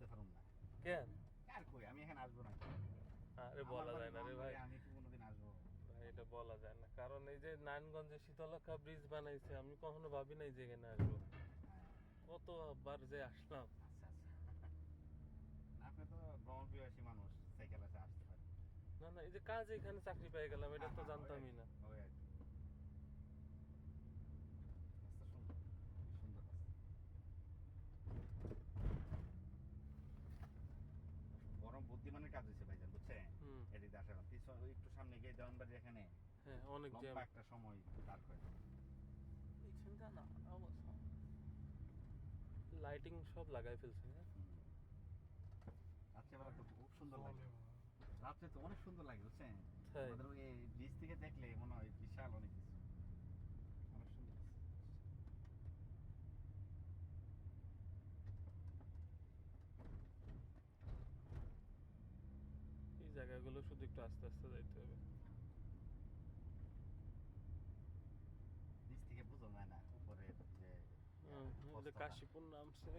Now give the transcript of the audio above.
আসতে পারুম না। কেন? আর কই আমি এখানে আসবো না। আরে বলা যায় না রে ভাই। আমি কি কোনোদিন আসবো? ভাই এটা বলা যায় না, কারণ এই যে নারায়ণগঞ্জে শীতলক্ষা ব্রিজ বানাইছে, আমি কখনো ভাবি নাই যে এখানে আসবো। হ্যাঁ, কতবার যে আসলাম। আচ্ছা আচ্ছা। আপনি তো ভ্রমণপিপাসী মানুষ, সাইকেল আছে আসতে পারেন। না না, এই যে কাজ এখানে চাকরি পেয়ে গেলাম, এটা তো জানতামই না। ওই আর কি। রাস্তা সুন্দর, খুবই সুন্দর রাস্তা। গরম বুদ্ধিমানের কাজ হয়েছে ভাইজান, বুঝছেন? হুম। এদিকে আসে না, পিছন ওই একটু সামনে গিয়ে দেওয়ানবাড়ি এখানে হ্যাঁ, অনেক জ্যাম। লম্বা একটা সময় পার করে। লাইটিং সব লাগাই ফেলছে, হ্যাঁ। রাত্রেবেলা তো খুব সুন্দর লাগে। রাত্রে তো অনেক সুন্দর লাগে, বুঝছেন? তাই? আমাদের ওই ব্রিজ থেকে দেখলে মনে হয় বিশাল অনেক কিছু, অনেক সুন্দর আছে। এই জায়গাগুলো শুধু একটু আস্তে আস্তে যাইতে হবে। ব্রিজ থেকে বোঝা যায় না উপরে যে হুম, এই যে অবস্থাটা। কাশীপুর নামছে।